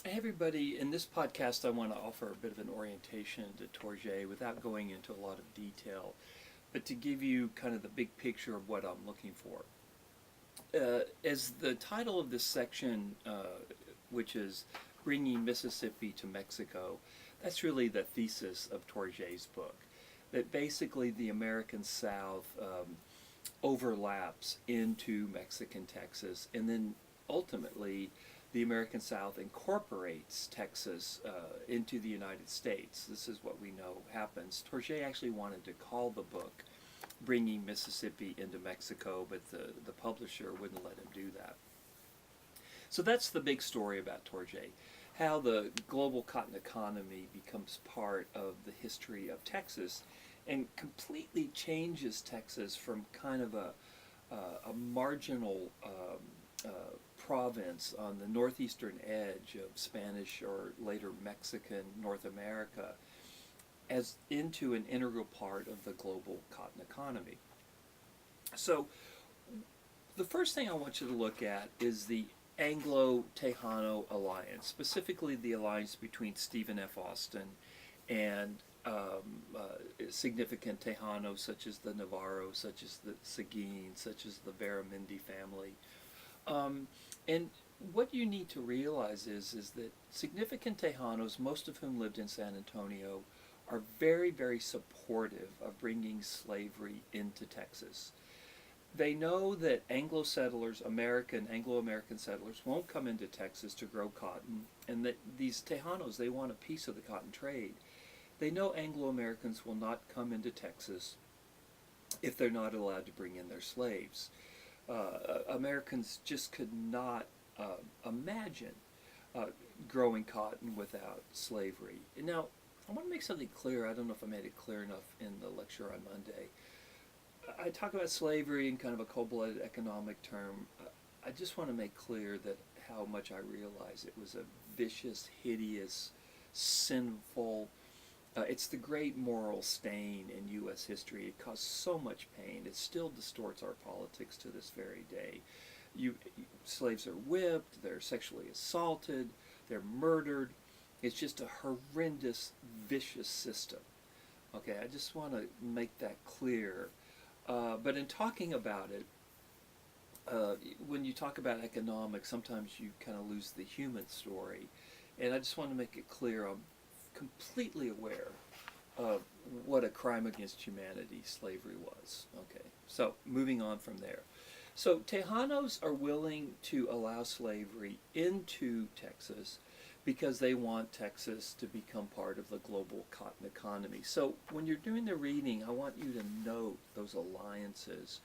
Hey everybody, in this podcast I want to offer a bit of an orientation to Torget without going into a lot of detail, but to give you kind of the big picture of what I'm looking for. As the title of this section, which is Bringing Mississippi to Mexico, that's really the thesis of Torget's book. That basically the American South overlaps into Mexican Texas, and then ultimately the American South incorporates Texas into the United States. This is what we know happens. Torget actually wanted to call the book Bringing Mississippi into Mexico, but the publisher wouldn't let him do that. So that's the big story about Torget, how the global cotton economy becomes part of the history of Texas and completely changes Texas from kind of a marginal province on the northeastern edge of Spanish or later Mexican North America as into an integral part of the global cotton economy. So the first thing I want you to look at is the Anglo-Tejano Alliance, specifically the alliance between Stephen F. Austin and significant Tejanos such as the Navarros, such as the Seguin, such as the Baramendi family. And what you need to realize is that significant Tejanos, most of whom lived in San Antonio, are very, very supportive of bringing slavery into Texas. They know that Anglo settlers, Anglo-American settlers, won't come into Texas to grow cotton, and that these Tejanos, they want a piece of the cotton trade. They know Anglo-Americans will not come into Texas if they're not allowed to bring in their slaves. Americans just could not imagine growing cotton without slavery. Now, I want to make something clear. I don't know if I made it clear enough in the lecture on Monday. I talk about slavery in kind of a cold-blooded economic term. I just want to make clear that how much I realize it was a vicious, hideous, sinful, it's the great moral stain in U.S. history. It caused so much pain. It still distorts our politics to this very day. Slaves are whipped, they're sexually assaulted, they're murdered. It's just a horrendous, vicious system. Okay, I just want to make that clear. But in talking about it, when you talk about economics, sometimes you kind of lose the human story. And I just want to make it clear I'm completely aware of what a crime against humanity slavery was. Okay, so moving on from there. So Tejanos are willing to allow slavery into Texas because they want Texas to become part of the global cotton economy. So when you're doing the reading, I want you to note those alliances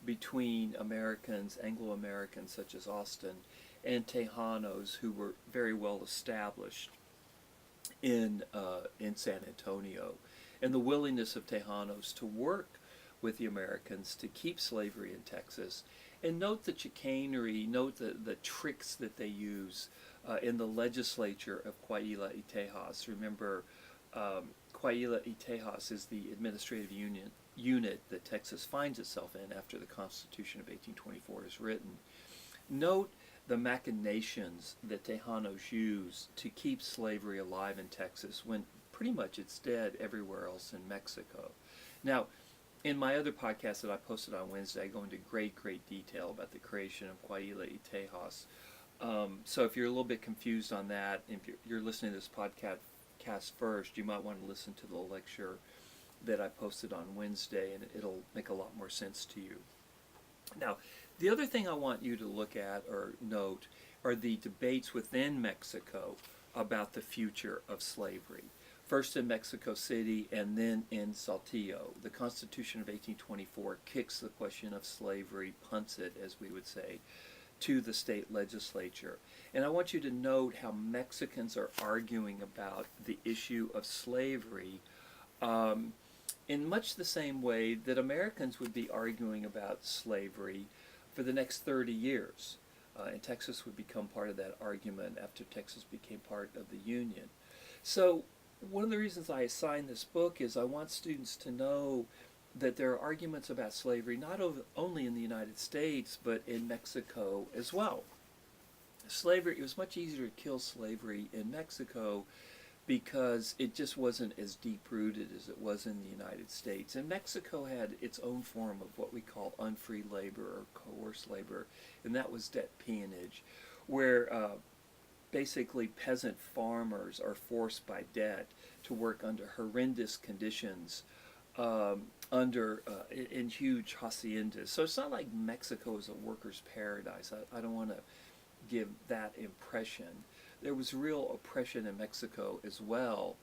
between Americans, Anglo-Americans such as Austin, and Tejanos who were very well established in San Antonio, and the willingness of Tejanos to work with the Americans to keep slavery in Texas. And note the chicanery, note the tricks that they use in the legislature of Coahuila y Tejas. Remember, Coahuila y Tejas is the administrative unit that Texas finds itself in after the Constitution of 1824 is written. Note the machinations that Tejanos use to keep slavery alive in Texas when pretty much it's dead everywhere else in Mexico. Now, in my other podcast that I posted on Wednesday, I go into great detail about the creation of Coahuila y Tejas. So if you're a little bit confused on that, if you're listening to this podcast first, you might want to listen to the lecture that I posted on Wednesday, and it'll make a lot more sense to you. Now, the other thing I want you to look at or note are the debates within Mexico about the future of slavery. First in Mexico City and then in Saltillo. The Constitution of 1824 kicks the question of slavery, punts it, as we would say, to the state legislature. And I want you to note how Mexicans are arguing about the issue of slavery in much the same way that Americans would be arguing about slavery for the next 30 years. And Texas would become part of that argument after Texas became part of the Union. So one of the reasons I assigned this book is I want students to know that there are arguments about slavery not only in the United States but in Mexico as well. slavery, it was much easier to kill slavery in Mexico because it just wasn't as deep rooted as it was in the United States. And Mexico had its own form of what we call unfree labor or coerced labor, and that was debt peonage, where basically peasant farmers are forced by debt to work under horrendous conditions in huge haciendas. So it's not like Mexico is a worker's paradise. I don't want to give that impression. There was real oppression in Mexico as well,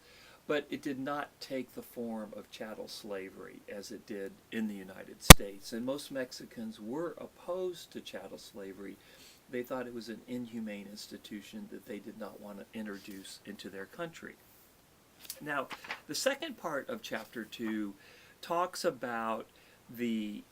but it did not take the form of chattel slavery as it did in the United States. And most Mexicans were opposed to chattel slavery. They thought it was an inhumane institution that they did not want to introduce into their country. Now, the second part of Chapter 2 talks about the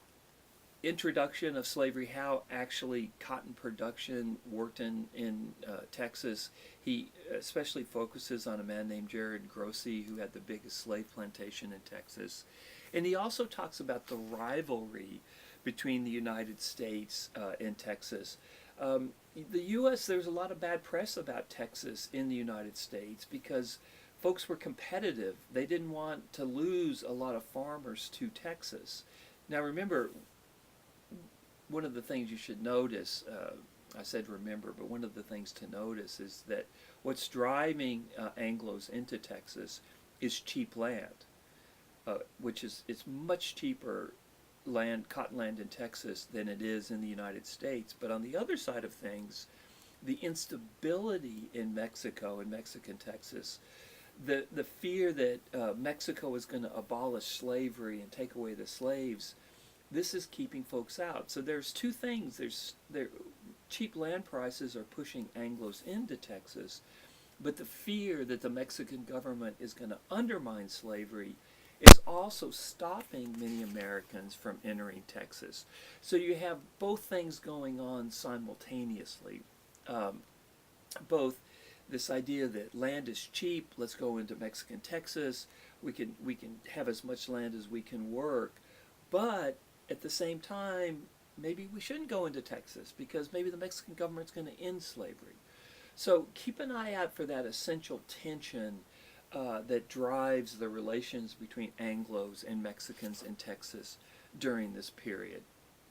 introduction of slavery, how actually cotton production worked in Texas. He especially focuses on a man named Jared Grossi, who had the biggest slave plantation in Texas. And he also talks about the rivalry between the United States and Texas. The U.S., there's a lot of bad press about Texas in the United States because folks were competitive. They didn't want to lose a lot of farmers to Texas. Now remember, one of the things you should notice, I said remember, but one of the things to notice is that what's driving Anglos into Texas is cheap land, which is it's much cheaper cotton land in Texas than it is in the United States. But on the other side of things, the instability in Mexico and Mexican Texas, the fear that Mexico is going to abolish slavery and take away the slaves, this is keeping folks out. So there's two things. Cheap land prices are pushing Anglos into Texas, but the fear that the Mexican government is going to undermine slavery is also stopping many Americans from entering Texas. So you have both things going on simultaneously. Both this idea that land is cheap, let's go into Mexican Texas, we can have as much land as we can work, but at the same time, maybe we shouldn't go into Texas because maybe the Mexican government's going to end slavery. So keep an eye out for that essential tension that drives the relations between Anglos and Mexicans in Texas during this period.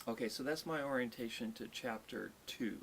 Okay, so that's my orientation to Chapter 2.